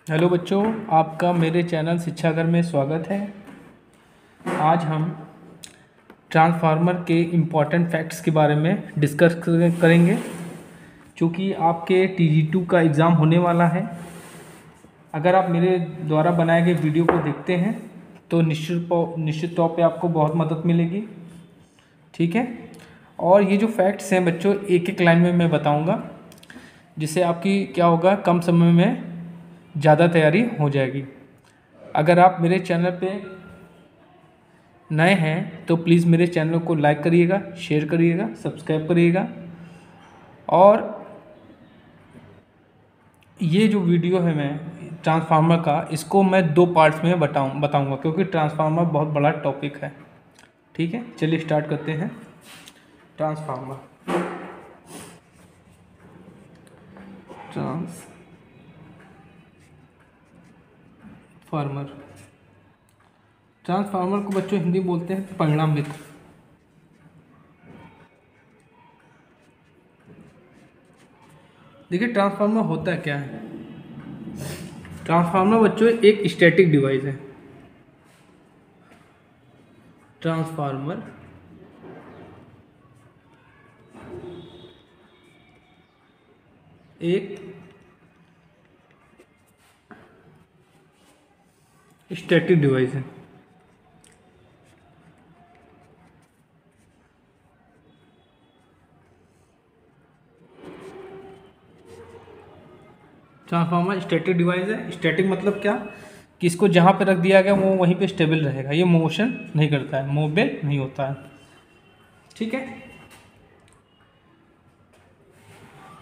Hello बच्चों, आपका मेरे चैनल शिक्षा घर में स्वागत है। आज हम ट्रांसफार्मर के इम्पॉर्टेंट फैक्ट्स के बारे में डिस्कस करेंगे। चूँकि आपके TG2 का एग्ज़ाम होने वाला है, अगर आप मेरे द्वारा बनाए गए वीडियो को देखते हैं तो निश्चित तौर पे आपको बहुत मदद मिलेगी। ठीक है। और ये जो फैक्ट्स हैं बच्चों, एक एक लाइन में मैं बताऊँगा, जिससे आपकी क्या होगा, कम समय में ज़्यादा तैयारी हो जाएगी। अगर आप मेरे चैनल पे नए हैं तो प्लीज़ मेरे चैनल को लाइक करिएगा, शेयर करिएगा, सब्सक्राइब करिएगा। और ये जो वीडियो है मैं ट्रांसफार्मर का, इसको मैं 2 पार्ट्स में बताऊंगा, क्योंकि ट्रांसफार्मर बहुत बड़ा टॉपिक है। ठीक है, चलिए स्टार्ट करते हैं। ट्रांसफार्मर ट्रांसफार्मर को बच्चों हिंदी बोलते हैं परिणाम मित्र। देखिए, ट्रांसफार्मर होता क्या है। ट्रांसफार्मर बच्चों एक स्टैटिक डिवाइस है। ट्रांसफार्मर एक स्टैटिक डिवाइस है। ट्रांसफार्मर स्टैटिक डिवाइस है। स्टैटिक मतलब क्या, कि इसको जहाँ पे रख दिया गया वो वहीं पे स्टेबल रहेगा, ये मोशन नहीं करता है, मूवमेंट नहीं होता है। ठीक है।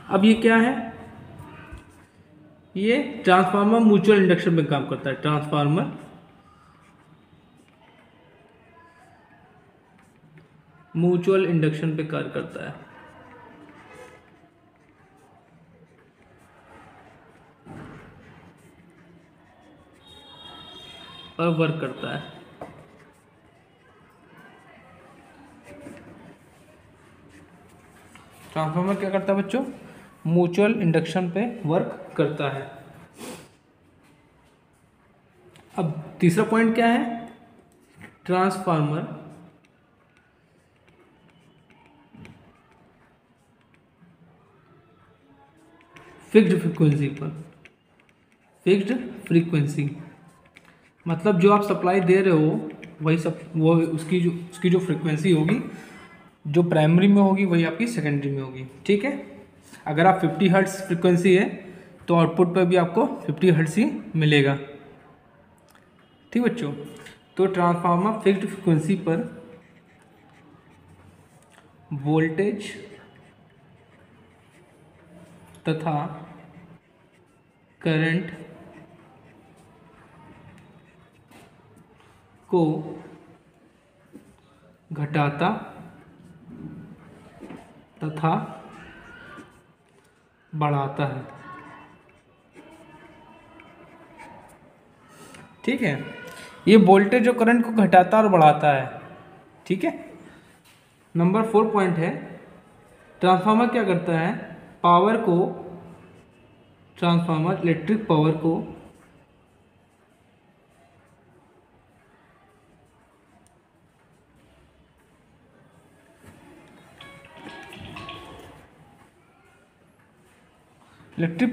अब ये क्या है, ये ट्रांसफार्मर म्यूचुअल इंडक्शन में काम करता है। ट्रांसफार्मर म्यूचुअल इंडक्शन पे कार्य करता है और वर्क करता है। ट्रांसफार्मर क्या करता है बच्चों, म्यूचुअल इंडक्शन पे वर्क करता है। अब तीसरा पॉइंट क्या है, ट्रांसफार्मर फिक्स्ड फ्रीक्वेंसी मतलब जो आप सप्लाई दे रहे हो वही सब, वो उसकी जो फ्रीक्वेंसी होगी, जो प्राइमरी में होगी वही आपकी सेकेंडरी में होगी। ठीक है। अगर आप 50 हर्ट्ज फ्रीक्वेंसी है तो आउटपुट पर भी आपको 50 हर्ट्ज ही मिलेगा। ठीक बच्चों, तो ट्रांसफार्मर फिक्स्ड फ्रीक्वेंसी पर वोल्टेज तथा करंट को घटाता तथा बढ़ाता है। ठीक है, ये वोल्टेज जो करंट को घटाता और बढ़ाता है। ठीक है। नंबर 4 पॉइंट है, ट्रांसफार्मर क्या करता है, पावर को, ट्रांसफार्मर इलेक्ट्रिक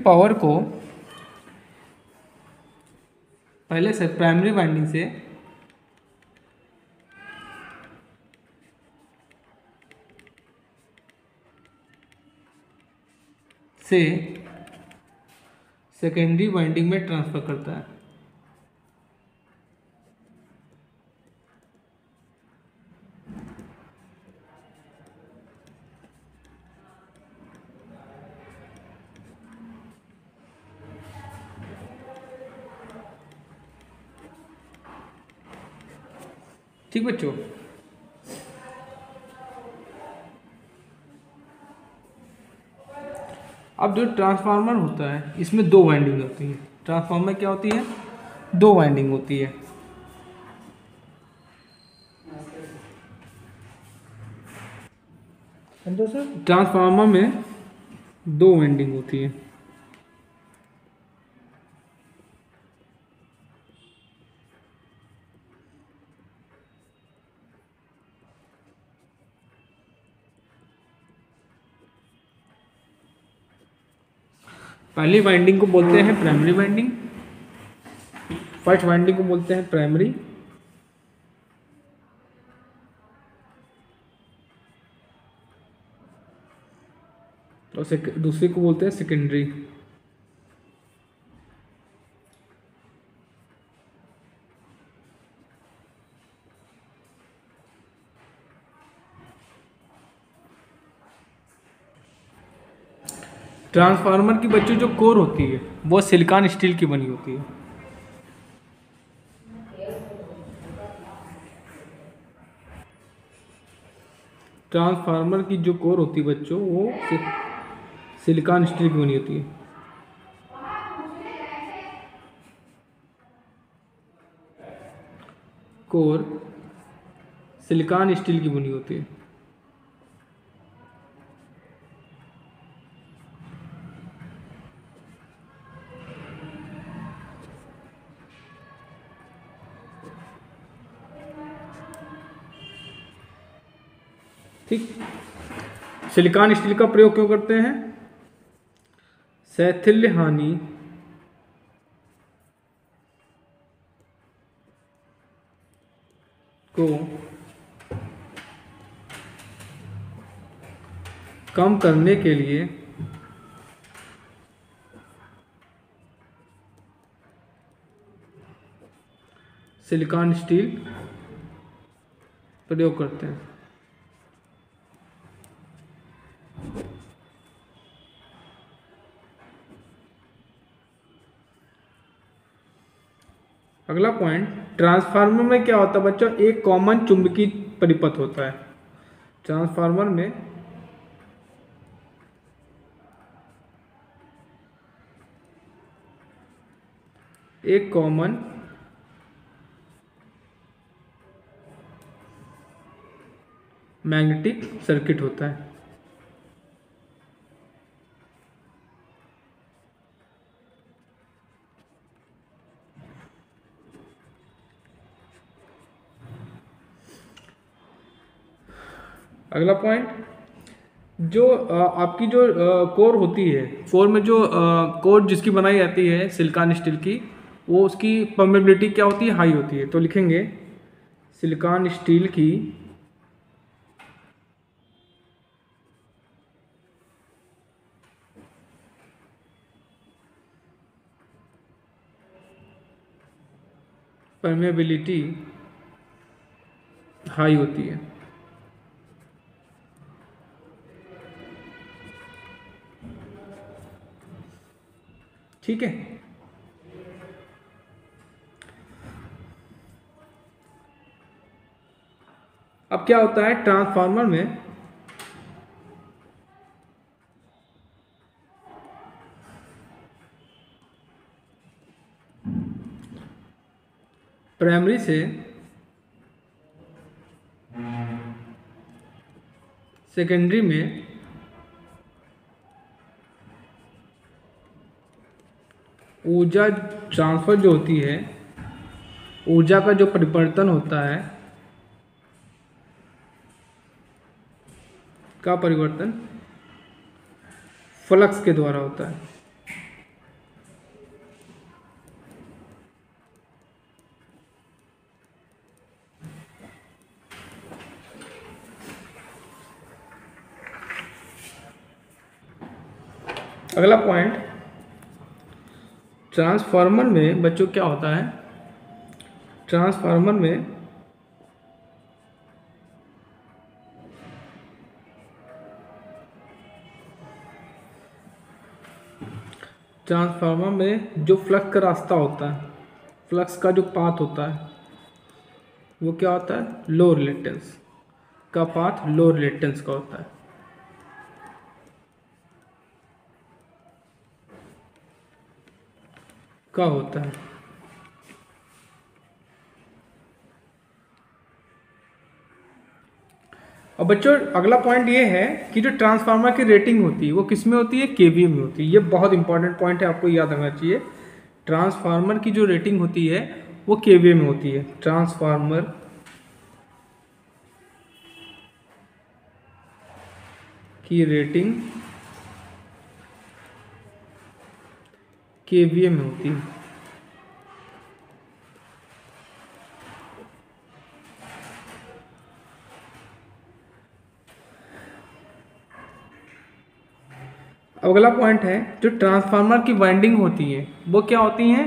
पावर को पहले से प्राइमरी वाइंडिंग से सेकेंडरी वाइंडिंग में ट्रांसफर करता है। ठीक बच्चों, अब जो ट्रांसफार्मर होता है इसमें 2 वाइंडिंग होती है। ट्रांसफार्मर क्या होती है, 2 वाइंडिंग होती है। ट्रांसफार्मर में 2 वाइंडिंग होती है। पहली वाइंडिंग को बोलते हैं प्राइमरी वाइंडिंग, फर्स्ट वाइंडिंग को बोलते हैं प्राइमरी, और दूसरी को बोलते हैं सेकेंडरी। ट्रांसफार्मर की बच्चों जो कोर होती है वो सिलिकॉन स्टील की बनी होती है। ट्रांसफार्मर की जो कोर होती है बच्चों वो सिलिकॉन स्टील की बनी होती है। कोर सिलिकॉन स्टील की बनी होती है। ठीक, सिलिकॉन स्टील का प्रयोग क्यों करते हैं? शैथिल्य हानि को कम करने के लिए सिलिकॉन स्टील प्रयोग करते हैं। अगला पॉइंट, ट्रांसफार्मर में क्या होता है बच्चों? एक कॉमन चुंबकीय परिपथ होता है। ट्रांसफार्मर में एक कॉमन मैग्नेटिक सर्किट होता है। अगला पॉइंट, जो आपकी जो कोर होती है, कोर में जो कोर जिसकी बनाई जाती है सिलिकॉन स्टील की, वो उसकी परमेबिलिटी क्या होती है? हाई होती है। तो लिखेंगे सिलिकॉन स्टील की परमेबिलिटी हाई होती है। ठीक है। अब क्या होता है ट्रांसफार्मर में, प्राइमरी से सेकेंडरी में ऊर्जा ट्रांसफर जो होती है, ऊर्जा का जो परिवर्तन होता है, का परिवर्तन फ्लक्स के द्वारा होता है। अगला पॉइंट, ट्रांसफार्मर में बच्चों क्या होता है? ट्रांसफार्मर में ट्रांसफार्मर में जो फ्लक्स का रास्ता होता है, फ्लक्स का जो पाथ होता है, वो क्या होता है? लो रिलेक्टेंस का पाथ लो रिलेक्टेंस का होता है। का होता है। और बच्चों अगला पॉइंट ये है कि जो ट्रांसफार्मर की रेटिंग होती है वो किस में होती है? केवीए में होती है। ये बहुत इंपॉर्टेंट पॉइंट है, आपको याद रखना चाहिए। ट्रांसफार्मर की जो रेटिंग होती है वो केवीए में होती है। ट्रांसफार्मर की रेटिंग केवीए में होती है। अगला पॉइंट है, जो ट्रांसफार्मर की वाइंडिंग होती है वो क्या होती हैं,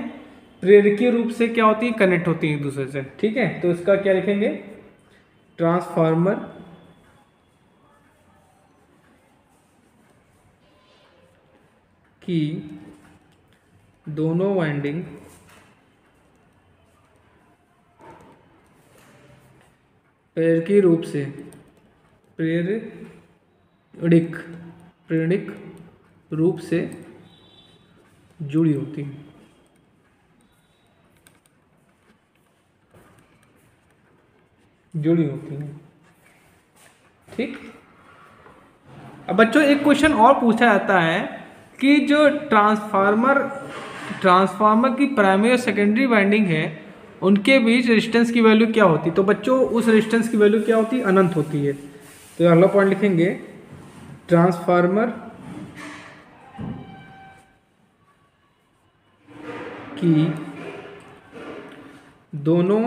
प्रेरकीय रूप से क्या होती है, कनेक्ट होती है एक दूसरे से। ठीक है, तो इसका क्या लिखेंगे, ट्रांसफार्मर की दोनों वाइंडिंग प्रेरकीय रूप से प्रेरणिक रूप से जुड़ी होती है। ठीक। अब बच्चों एक क्वेश्चन और पूछा जाता है कि जो ट्रांसफार्मर की प्राइमरी और सेकेंडरी वाइंडिंग है उनके बीच रेजिस्टेंस की वैल्यू क्या होती है। तो बच्चों उस रेजिस्टेंस की वैल्यू क्या होती है, अनंत होती है। तो अगला पॉइंट लिखेंगे, ट्रांसफार्मर की दोनों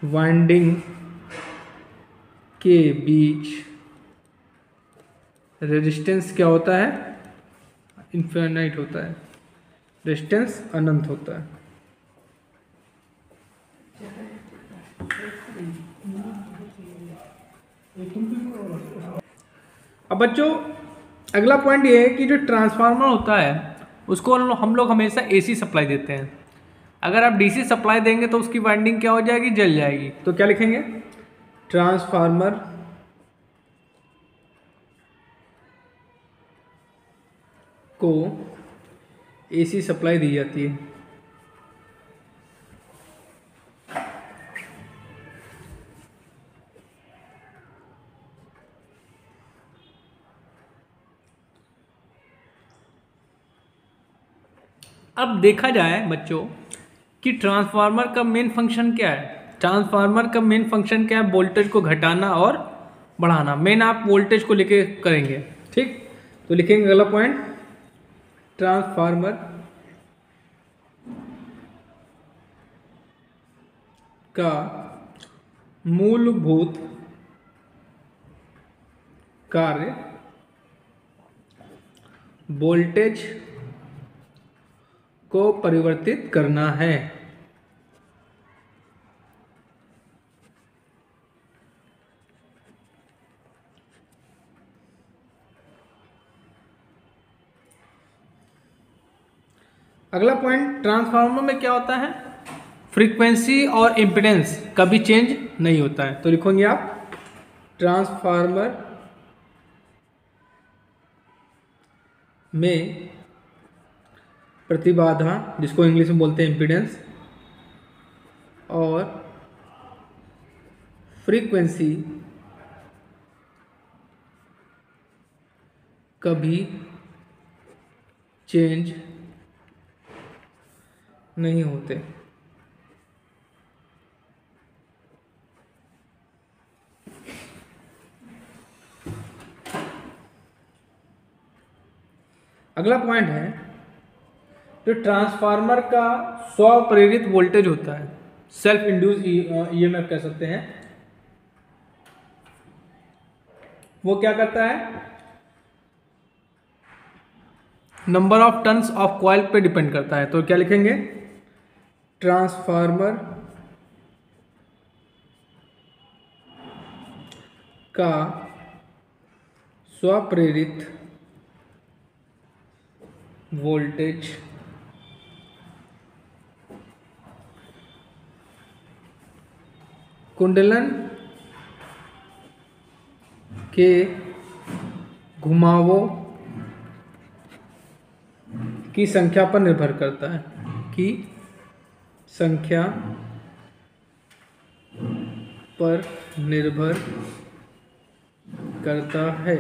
वाइंडिंग के बीच रेजिस्टेंस क्या होता है, इनफिनिट होता है, रेजिस्टेंस अनंत होता है। अब बच्चों अगला पॉइंट ये है कि जो ट्रांसफार्मर होता है उसको हम लोग हमेशा एसी सप्लाई देते हैं। अगर आप डीसी सप्लाई देंगे तो उसकी वाइंडिंग क्या हो जाएगी, जल जाएगी। तो क्या लिखेंगे, ट्रांसफार्मर को एसी सप्लाई दी जाती है। अब देखा जाए बच्चों कि ट्रांसफार्मर का मेन फंक्शन क्या है। ट्रांसफार्मर का मेन फंक्शन क्या है, वोल्टेज को घटाना और बढ़ाना। मेन आप वोल्टेज को लेके करेंगे। ठीक, तो लिखेंगे अगला पॉइंट, ट्रांसफार्मर का मूलभूत कार्य वोल्टेज को परिवर्तित करना है। अगला पॉइंट, ट्रांसफार्मर में क्या होता है, फ्रीक्वेंसी और इम्पीडेंस कभी चेंज नहीं होता है। तो लिखोगे आप, ट्रांसफार्मर में प्रतिबाधा, जिसको इंग्लिश में बोलते हैं इम्पीडेंस, और फ्रीक्वेंसी कभी चेंज नहीं होते। अगला पॉइंट है, जो ट्रांसफार्मर का स्वप्रेरित वोल्टेज होता है, सेल्फ इंड्यूस ईएमएफ कह सकते हैं, वो क्या करता है, number of turns of coil पे डिपेंड करता है। तो क्या लिखेंगे, ट्रांसफार्मर का स्वप्रेरित वोल्टेज कुंडलन के घुमावों की संख्या पर निर्भर करता है, की संख्या पर निर्भर करता है।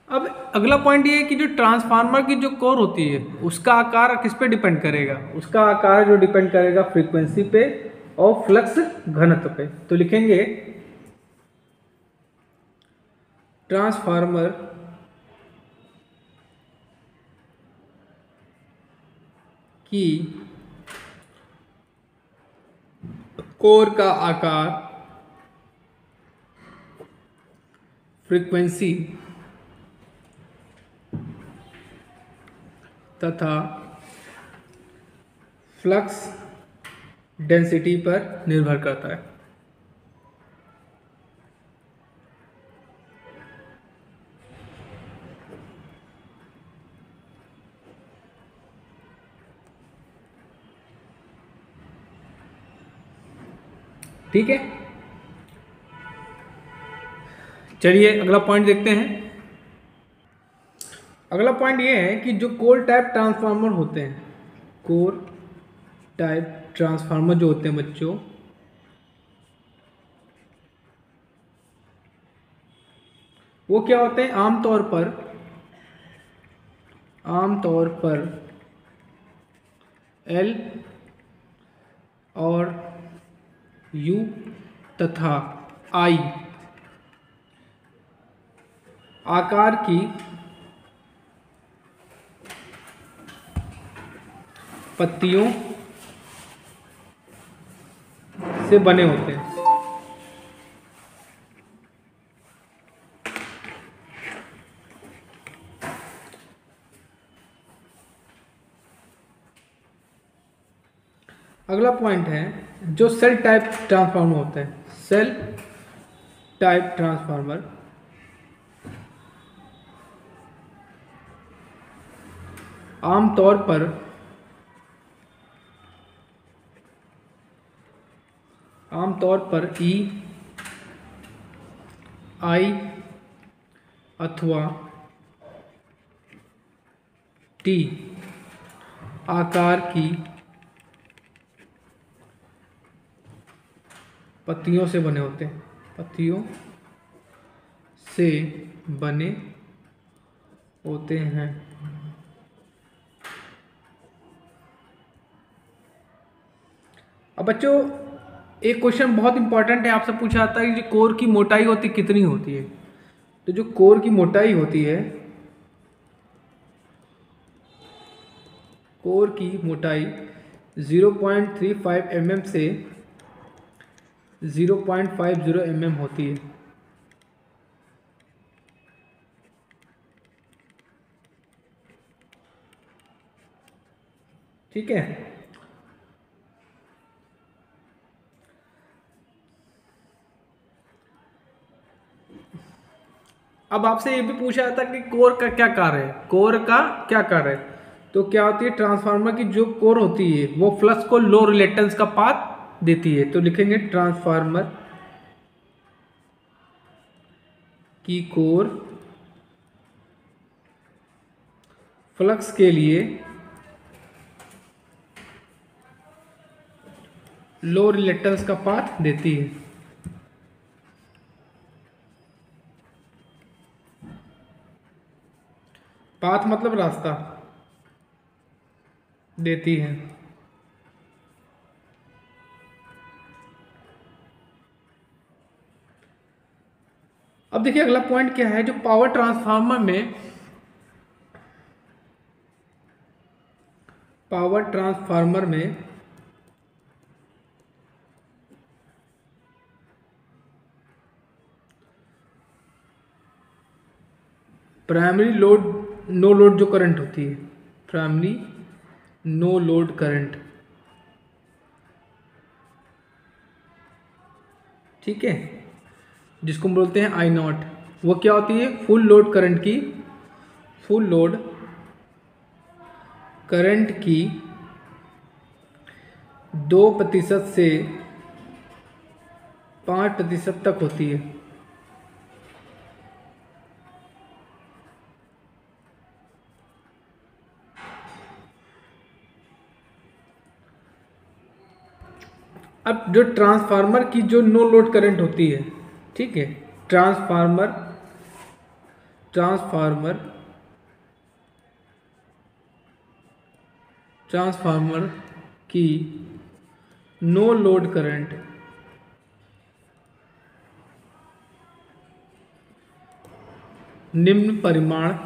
अब अगला पॉइंट ये है कि जो ट्रांसफार्मर की जो कोर होती है उसका आकार किस पे डिपेंड करेगा, उसका आकार जो डिपेंड करेगा फ्रीक्वेंसी पे और फ्लक्स घनत्व पे। तो लिखेंगे ट्रांसफार्मर की कोर का आकार, फ्रीक्वेंसी तथा फ्लक्स डेंसिटी पर निर्भर करता है। ठीक है, चलिए अगला पॉइंट देखते हैं। अगला पॉइंट ये है कि जो कोर टाइप ट्रांसफार्मर होते हैं, कोर टाइप ट्रांसफार्मर जो होते हैं बच्चों, वो क्या होते हैं? आमतौर पर एल और यू तथा आई आकार की पत्तियों से बने होते हैं। अगला पॉइंट है जो सेल टाइप ट्रांसफार्मर होते हैं। सेल टाइप ट्रांसफार्मर आमतौर पर ई आई अथवा टी आकार की पत्तियों से बने होते हैं। पत्तियों से बने होते हैं। अब बच्चों एक क्वेश्चन बहुत इंपॉर्टेंट है, आपसे पूछा जाता है कि जो कोर की मोटाई होती कितनी होती है। तो जो कोर की मोटाई होती है, कोर की मोटाई 0.35 mm से 0.50 mm होती है। ठीक है, अब आपसे ये भी पूछा जाता है कि कोर का क्या कार्य है। कोर का क्या कार्य है? तो क्या होती है, ट्रांसफार्मर की जो कोर होती है वो फ्लक्स को लो रिलेक्टेंस का पाथ देती है। तो लिखेंगे ट्रांसफार्मर की कोर फ्लक्स के लिए लो रिलेक्टेंस का पाथ देती है। पाथ मतलब रास्ता देती है। अब देखिए अगला पॉइंट क्या है, जो पावर ट्रांसफार्मर में प्राइमरी लोड नो लोड जो करंट होती है, प्राइमरी नो लोड करंट, ठीक है, जिसको हम बोलते हैं आई नॉट, वो क्या होती है? फुल लोड करंट की 2% से 5% तक होती है। अब जो ट्रांसफार्मर की जो नो लोड करंट होती है, ठीक है, ट्रांसफार्मर की नो लोड करंट निम्न परिमाण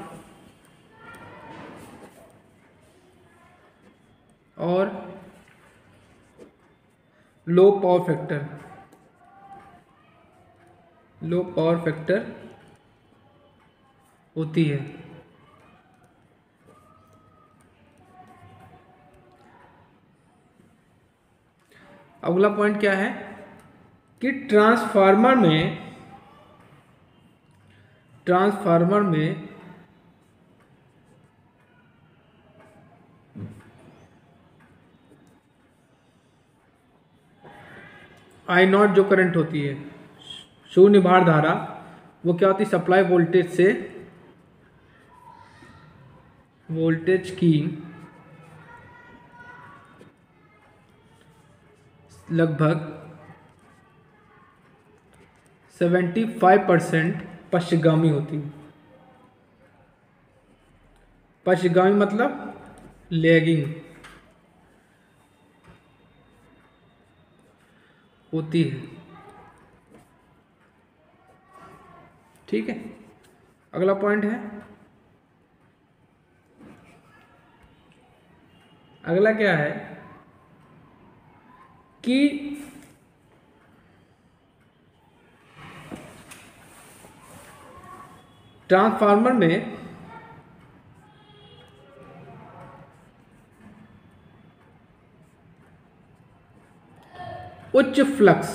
और लो पावर फैक्टर होती है। अगला पॉइंट क्या है कि ट्रांसफार्मर में आई नॉट जो करंट होती है, शून्य भार धारा, वो क्या होती है, सप्लाई वोल्टेज की लगभग 75% पश्चगामी होती है। पश्चगामी मतलब लैगिंग होती है। ठीक है, अगला पॉइंट है, अगला क्या है कि ट्रांसफार्मर में उच्च फ्लक्स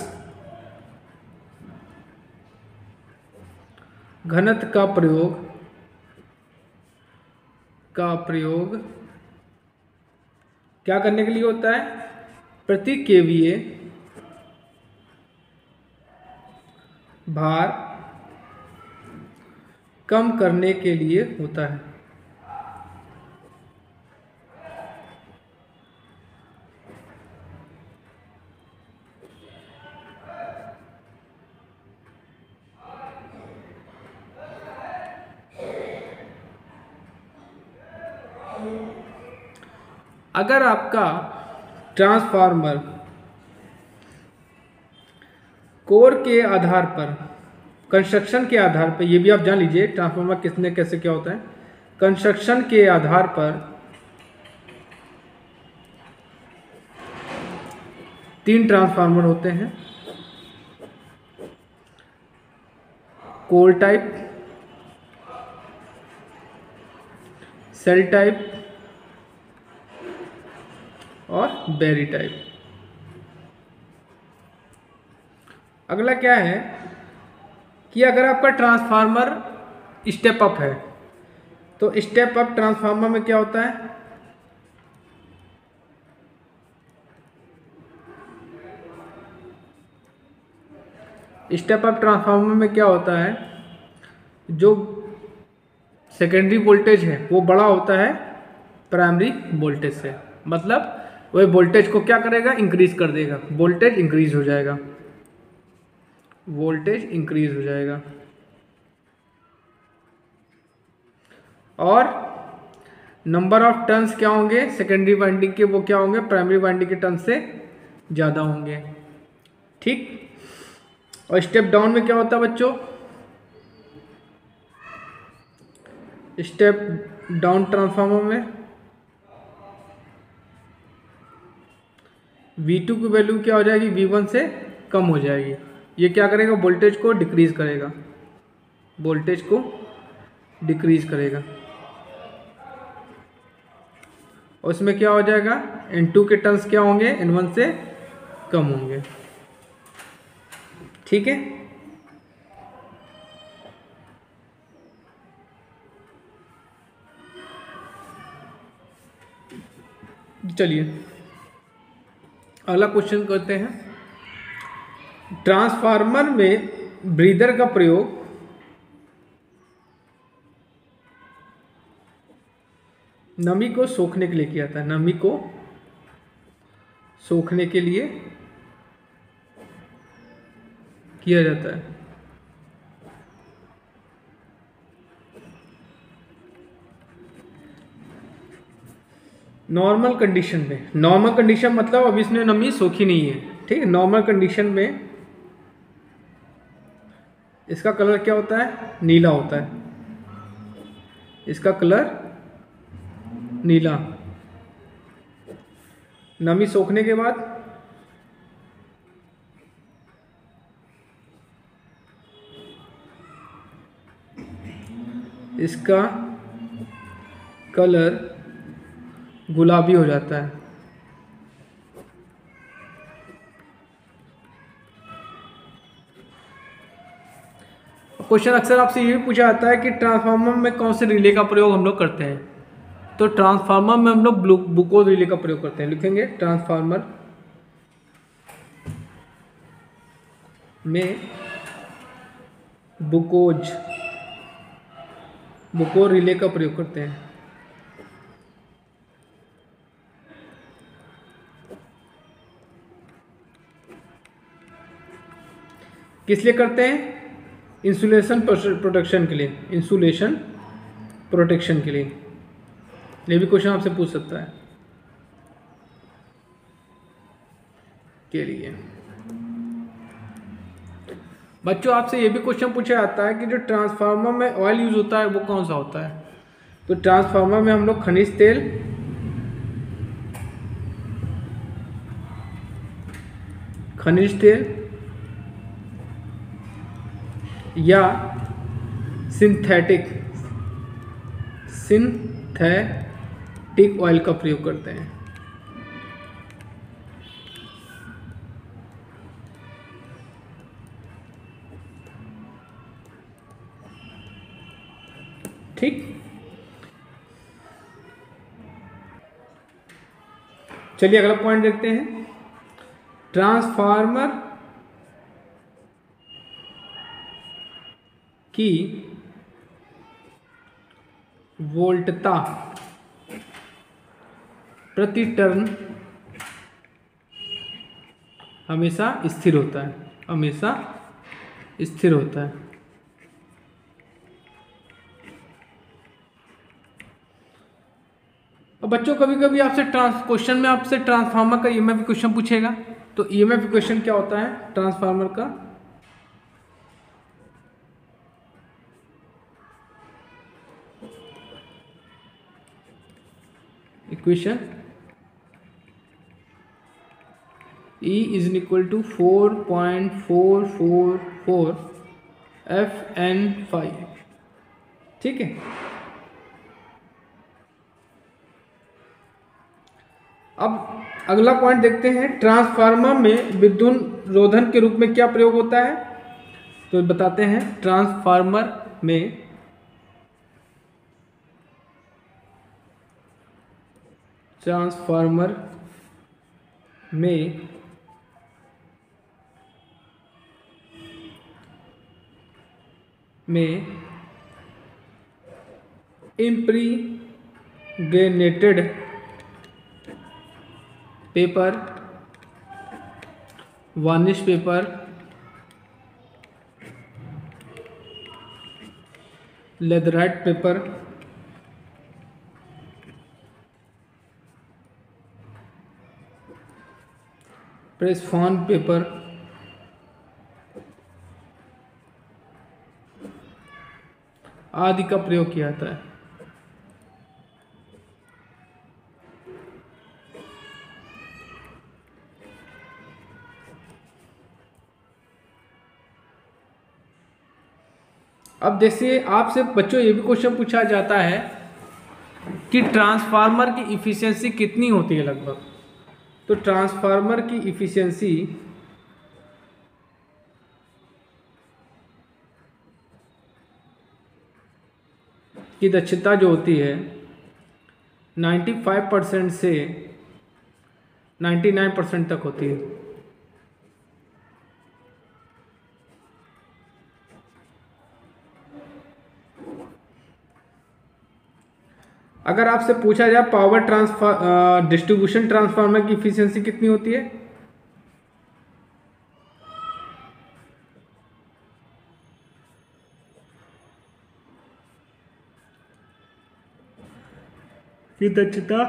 घनत्व का प्रयोग क्या करने के लिए होता है, प्रति केवीए भार कम करने के लिए होता है। अगर आपका ट्रांसफार्मर कोर के आधार पर, कंस्ट्रक्शन के आधार पर, ये भी आप जान लीजिए ट्रांसफार्मर किसने कैसे क्या होता है, कंस्ट्रक्शन के आधार पर 3 ट्रांसफार्मर होते हैं, कोर टाइप, सेल टाइप और बैरी टाइप। अगला क्या है कि अगर आपका ट्रांसफार्मर स्टेप अप है, तो स्टेप अप ट्रांसफार्मर में क्या होता है, स्टेप अप ट्रांसफार्मर में क्या होता है, जो सेकेंडरी वोल्टेज है वो बड़ा होता है प्राइमरी वोल्टेज से, मतलब वह वोल्टेज को क्या करेगा, इंक्रीज कर देगा, वोल्टेज इंक्रीज हो जाएगा, और नंबर ऑफ टर्न्स क्या होंगे सेकेंडरी वाइंडिंग के, वो क्या होंगे, प्राइमरी वाइंडिंग के टर्न से ज़्यादा होंगे। ठीक, और स्टेप डाउन में क्या होता है बच्चों, स्टेप डाउन ट्रांसफार्मर में V2 की वैल्यू क्या हो जाएगी, V1 से कम हो जाएगी। ये क्या करेगा, वोल्टेज को डिक्रीज करेगा, और उसमें क्या हो जाएगा, N2 के टर्न्स क्या होंगे, N1 से कम होंगे। ठीक है, चलिए अगला क्वेश्चन करते हैं। ट्रांसफार्मर में ब्रीदर का प्रयोग नमी को सोखने के लिए किया जाता है, नमी को सोखने के लिए किया जाता है। नॉर्मल कंडीशन मतलब अब इसमें नमी सोखी नहीं है। ठीक है, नॉर्मल कंडीशन में इसका कलर क्या होता है, नीला होता है। इसका कलर नीला। नमी सोखने के बाद इसका कलर गुलाबी हो जाता है। क्वेश्चन अक्सर आपसे ये भी पूछा जाता है कि ट्रांसफार्मर में कौन से रिले का प्रयोग हम लोग करते हैं। तो ट्रांसफार्मर में हम लोग बुकोज रिले का प्रयोग करते हैं। लिखेंगे ट्रांसफार्मर में बुकोज रिले का प्रयोग करते हैं। किस लिए करते हैं? इंसुलेशन प्रोटेक्शन के लिए। इंसुलेशन प्रोटेक्शन के लिए। ये भी क्वेश्चन आपसे पूछ सकता है के लिए। बच्चों आपसे ये भी क्वेश्चन पूछा जाता है कि जो ट्रांसफार्मर में ऑयल यूज होता है वो कौन सा होता है। तो ट्रांसफार्मर में हम लोग खनिज तेल या सिंथेटिक ऑयल का प्रयोग करते हैं। ठीक, चलिए अगला पॉइंट देखते हैं। ट्रांसफार्मर की वोल्टता प्रति टर्न हमेशा स्थिर होता है। हमेशा स्थिर होता है। अब बच्चों कभी कभी आपसे क्वेश्चन में आपसे ट्रांसफार्मर का ईएमएफ क्वेश्चन पूछेगा। तो ईएमएफ क्वेश्चन क्या होता है ट्रांसफार्मर का? Equation E is equal to 4.444 FN5। ठीक है। अब अगला पॉइंट देखते हैं। ट्रांसफार्मर में विद्युत रोधन के रूप में क्या प्रयोग होता है? तो बताते हैं। ट्रांसफार्मर में impregnated paper, varnish paper, leatherite paper, presspahn paper, आदि का प्रयोग किया जाता है। अब जैसे आपसे बच्चों ये भी क्वेश्चन पूछा जाता है कि ट्रांसफार्मर की इफिशियंसी कितनी होती है लगभग। तो ट्रांसफार्मर की इफिशियंसी की दक्षता जो होती है 95% से 99% तक होती है। अगर आपसे पूछा जाए पावर डिस्ट्रीब्यूशन ट्रांसफार्मर की इफिशियंसी कितनी होती है? की दक्षता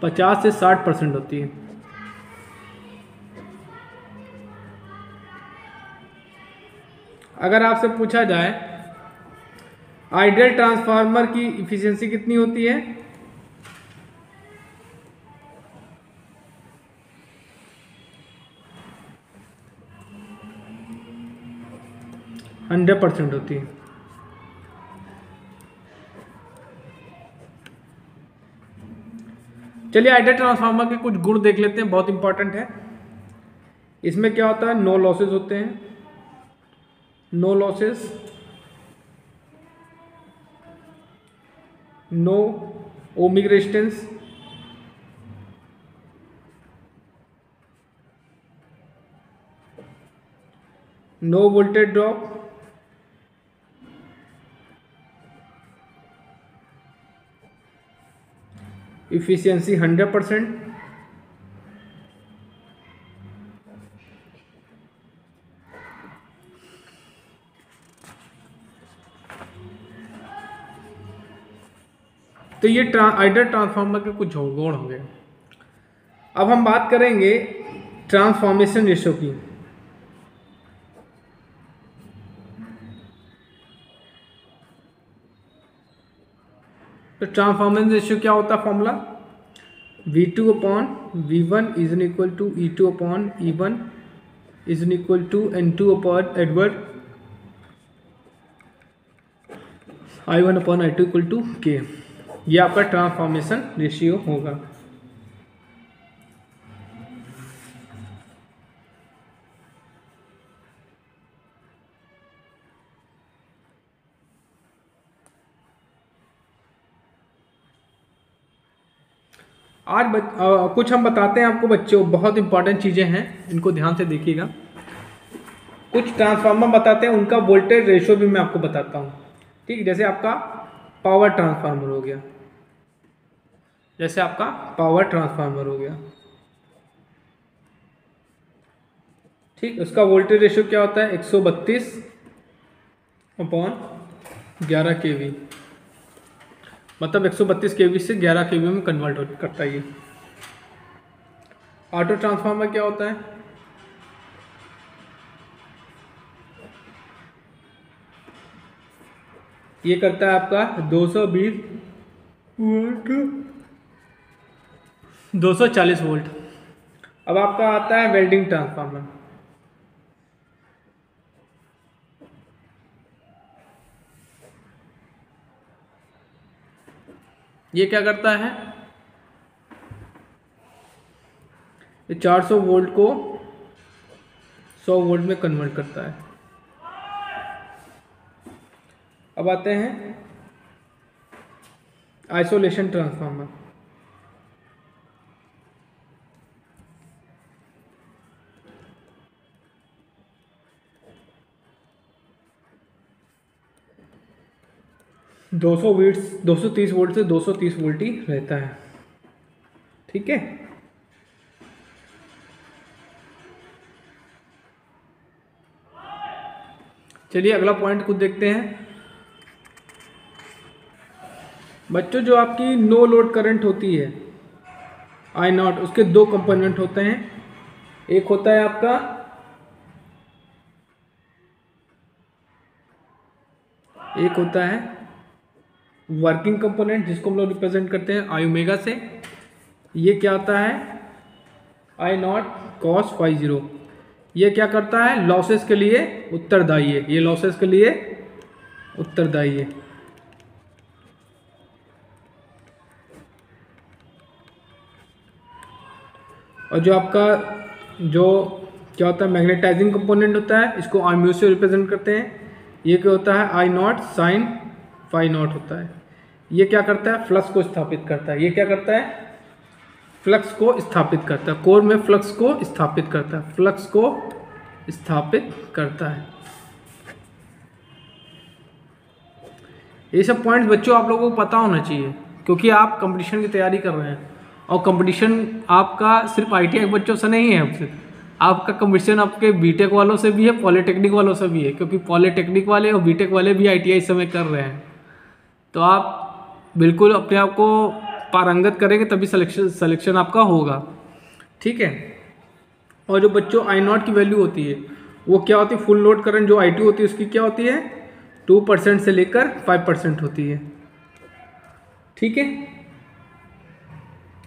50 से 60% होती है। अगर आपसे पूछा जाए आइडियल ट्रांसफार्मर की इफिशियंसी कितनी होती है? 100% होती है। चलिए आइडियल ट्रांसफार्मर के कुछ गुण देख लेते हैं, बहुत इंपॉर्टेंट है। इसमें क्या होता है? नो लॉसेस होते हैं, no losses, no ohmic resistance, no voltage drop, efficiency 100%, तो ये आइडियल ट्रांसफार्मर के कुछ गुण हो गए। अब हम बात करेंगे ट्रांसफॉर्मेशन रेशियो की। तो ट्रांसफॉर्मेशन रेशियो क्या होता है? Formula V2/V1 is equal to E2/E1 is equal to N2/Edward I1/I2 equal to K। ये आपका ट्रांसफॉर्मेशन रेशियो होगा। आज कुछ हम बताते हैं आपको बच्चों, बहुत इंपॉर्टेंट चीज़ें हैं, इनको ध्यान से देखिएगा। कुछ ट्रांसफार्मर बताते हैं, उनका वोल्टेज रेशियो भी मैं आपको बताता हूँ। ठीक, जैसे आपका पावर ट्रांसफार्मर हो गया, जैसे आपका पावर ट्रांसफार्मर हो गया, ठीक, उसका वोल्टेज रेशियो क्या होता है? 132/11 kV, मतलब 132 kV से 11 kV में कन्वर्ट करता है ये। ऑटो ट्रांसफार्मर क्या होता है? ये करता है आपका 220 वोल्ट, 240 वोल्ट। अब आपका आता है वेल्डिंग ट्रांसफार्मर। ये क्या करता है? ये 400 वोल्ट को 100 वोल्ट में कन्वर्ट करता है। अब आते हैं आइसोलेशन ट्रांसफार्मर। दो सौ 230 वोल्ट से 230 वोल्ट ही रहता है। ठीक है, चलिए अगला पॉइंट कुछ देखते हैं बच्चों। जो आपकी नो लोड करंट होती है I0, उसके दो कंपोनेंट होते हैं। एक होता है आपका वर्किंग कंपोनेंट, जिसको हम लोग रिप्रेजेंट करते हैं I ओमेगा से। ये क्या आता है? I0 cos φ0। ये क्या करता है? लॉसेस के लिए उत्तरदायी है, ये लॉसेस के लिए उत्तरदायी है। और जो आपका जो क्या होता है मैग्नेटाइजिंग कंपोनेंट होता है, इसको आर्म्यू से रिप्रेजेंट करते हैं। ये क्या होता है? I0 sin φ0 होता है। ये क्या करता है? फ्लक्स को स्थापित करता है। ये क्या करता है? फ्लक्स को स्थापित करता है, कोर में फ्लक्स को स्थापित करता है, फ्लक्स को स्थापित करता है। ये सब पॉइंट्स बच्चों आप लोगों को पता होना चाहिए, क्योंकि आप कंपटीशन की तैयारी कर रहे हैं और कंपटीशन आपका सिर्फ ITI बच्चों से नहीं है, आपका कंपटीशन आपके बीटेक वालों से भी है, पॉलिटेक्निक वालों से भी है, क्योंकि पॉलिटेक्निक वाले और बीटेक वाले भी ITI इस समय कर रहे हैं। तो आप बिल्कुल अपने आप को पारंगत करेंगे तभी सिलेक्शन आपका होगा। ठीक है, और जो बच्चों I0 की वैल्यू होती है वो क्या होती है? फुल लोड करंट जो I2 होती है उसकी क्या होती है? 2% से लेकर 5% होती है। ठीक है,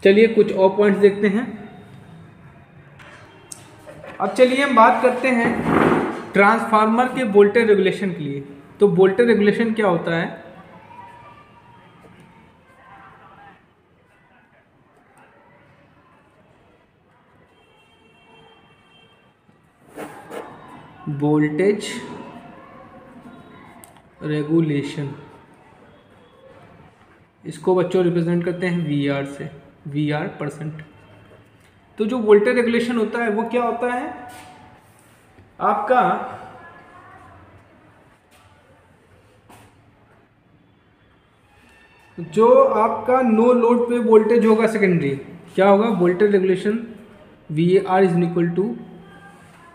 चलिए कुछ और पॉइंट्स देखते हैं। अब चलिए हम बात करते हैं ट्रांसफार्मर के वोल्टेज रेगुलेशन के लिए। तो वोल्टेज रेगुलेशन क्या होता है? वोल्टेज रेगुलेशन, इसको बच्चों रिप्रेजेंट करते हैं VR से, VR %। तो जो वोल्टेज रेगुलेशन होता है वो क्या होता है? आपका जो आपका नो लोड पे वोल्टेज होगा सेकेंडरी, क्या होगा? Voltage regulation VAR is equal to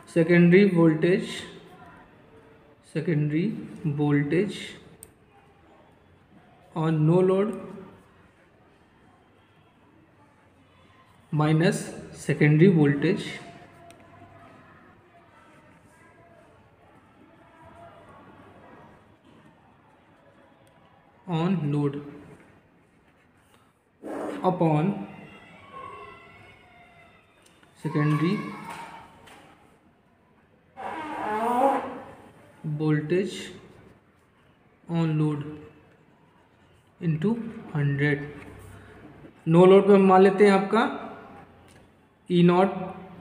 secondary voltage on no load minus secondary voltage on load upon secondary voltage on load into 100। No load पे हम मान लेते हैं आपका E0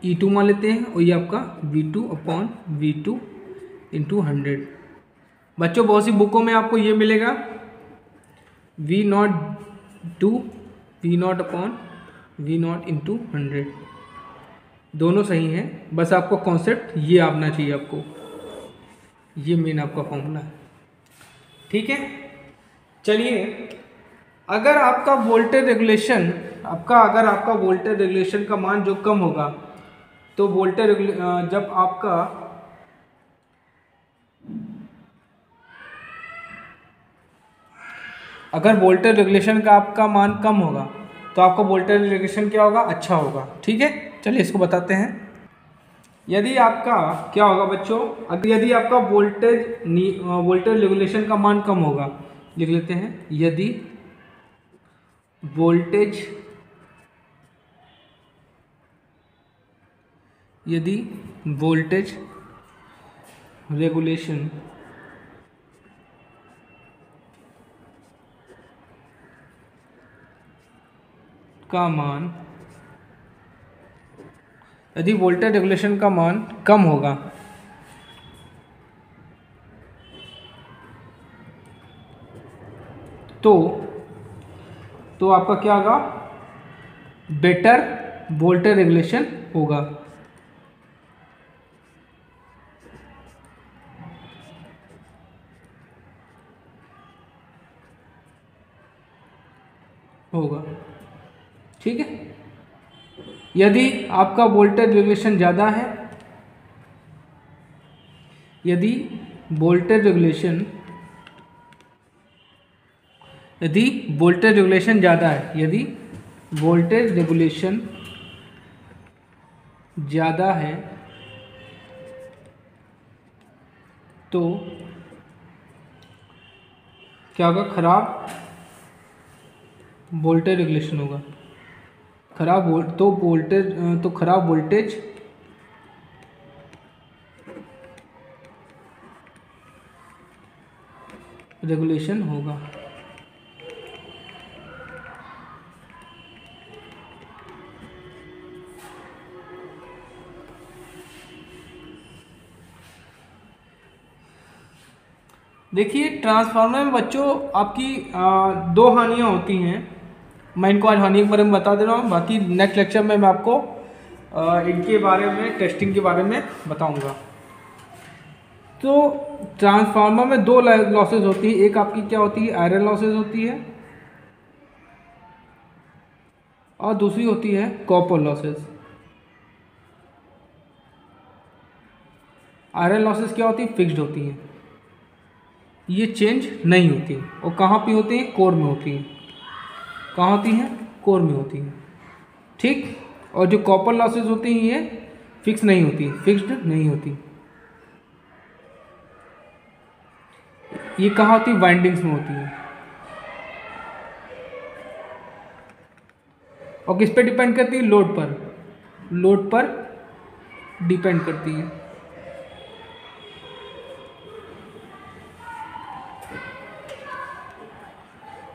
E2 मान लेते हैं, और ये आपका V2/V2 इंटू 100। बच्चों बहुत सी बुकों में आपको ये मिलेगा V0/V0 इंटू 100, दोनों सही हैं, बस आपको कॉन्सेप्ट ये आना चाहिए आपको, ये मेन आपका फॉर्मूला है। ठीक है, चलिए अगर आपका वोल्टेज रेगुलेशन का मान जो कम होगा, तो जब आपका अगर वोल्टेज रेगुलेशन का आपका मान कम होगा तो आपका वोल्टेज रेगुलेशन क्या होगा? अच्छा होगा। ठीक है, चलिए इसको बताते हैं। यदि आपका क्या होगा बच्चों? अगर यदि आपका वोल्टेज रेगुलेशन का मान कम होगा, लिख लेते हैं, यदि वोल्टेज रेगुलेशन का मान कम होगा, तो आपका क्या होगा? बेटर वोल्टेज रेगुलेशन होगा। ठीक है, यदि आपका वोल्टेज रेगुलेशन ज़्यादा है, यदि वोल्टेज रेगुलेशन ज़्यादा है, तो क्या होगा? खराब वोल्टेज रेगुलेशन होगा। खराब वोल्टेज रेगुलेशन होगा। देखिए ट्रांसफार्मर में बच्चों आपकी दो हानियाँ होती हैं। मैं इनको आज हानि के बारे में बता दे रहा हूँ, बाकी नेक्स्ट लेक्चर में मैं आपको इनके बारे में, टेस्टिंग के बारे में बताऊँगा। तो ट्रांसफार्मर में दो लॉसेज होती है, एक आपकी क्या होती है? आयरन लॉसेज होती है, और दूसरी होती है कॉपर लॉसेज। आयरन लॉसेज क्या होती है? फिक्स्ड होती है, ये चेंज नहीं होती, और कहाँ पे होती है? कोर में होती है। कहाँ होती हैं? कोर में होती हैं। ठीक, और जो कॉपर लॉसेज होती हैं ये फिक्स्ड नहीं होती। ये कहाँ होती है? वाइंडिंग्स में होती है। और किस पे डिपेंड करती है? लोड पर। लोड पर डिपेंड करती है।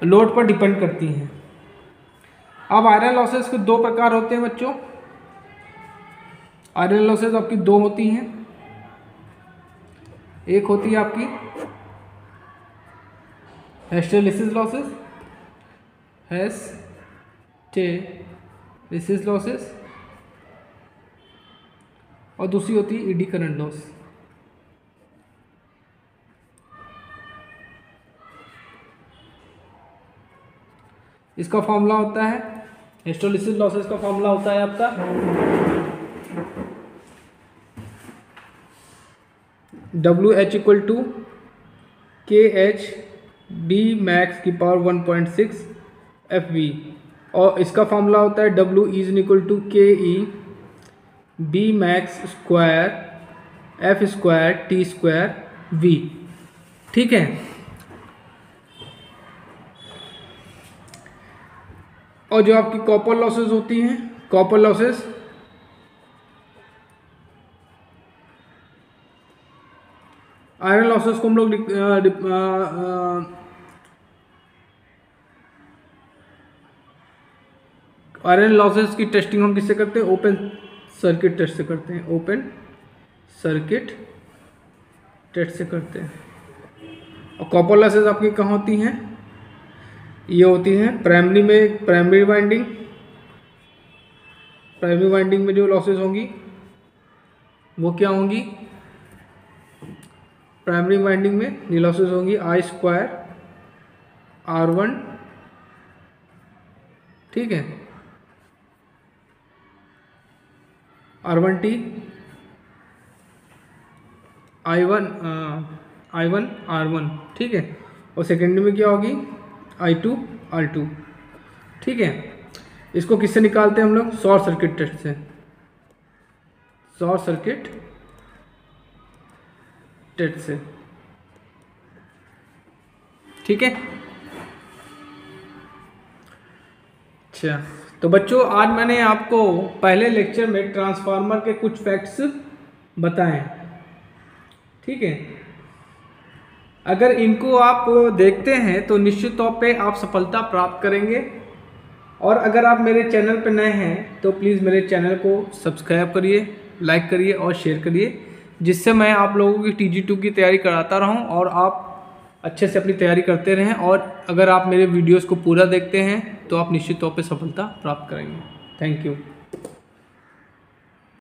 लोड पर डिपेंड करती हैं। अब आयरन लॉसेस के दो प्रकार होते हैं बच्चों। आयरन लॉसेस आपकी दो होती हैं। एक होती है आपकी हिस्टेरेसिस लॉसेस, हिस्टेरेसिस लॉसेस, और दूसरी होती है ईडी करंट लॉस। इसका फॉर्मूला होता है, हिस्टेरेसिस लॉसेस का फॉर्मूला होता है आपका WH equal to KH D max की पावर 1.6 FV, और इसका फॉर्मूला होता है W is equal to KE B max square F square T square V। ठीक है। और जो आपकी कॉपर लॉसेस होती हैं, कॉपर लॉसेस आयरन लॉसेस को हम लोग आयरन लॉसेस की टेस्टिंग हम किससे करते हैं? ओपन सर्किट टेस्ट से करते हैं। ओपन सर्किट टेस्ट से करते हैं। और कॉपर लॉसेस आपकी कहाँ होती हैं? ये होती हैं प्राइमरी में, प्राइमरी वाइंडिंग। प्राइमरी वाइंडिंग में जो लॉसेस होंगी वो क्या होंगी? प्राइमरी वाइंडिंग में ये लॉसेस होंगी I स्क्वायर R1, ठीक है, R1T I1 R1, ठीक है। और सेकेंडरी में क्या होगी? I2 R2, ठीक है। इसको किससे निकालते हैं हम लोग? शॉर्ट सर्किट टेस्ट से। शॉर्ट सर्किट टेस्ट से, ठीक है। अच्छा, तो बच्चों आज मैंने आपको पहले लेक्चर में ट्रांसफार्मर के कुछ फैक्ट्स बताए, ठीक है। अगर इनको आप देखते हैं तो निश्चित तौर पे आप सफलता प्राप्त करेंगे। और अगर आप मेरे चैनल पर नए हैं तो प्लीज़ मेरे चैनल को सब्सक्राइब करिए, लाइक करिए और शेयर करिए, जिससे मैं आप लोगों की TG2 की तैयारी कराता रहूं और आप अच्छे से अपनी तैयारी करते रहें। और अगर आप मेरे वीडियोस को पूरा देखते हैं तो आप निश्चित तौर पे सफलता प्राप्त करेंगे। Thank you.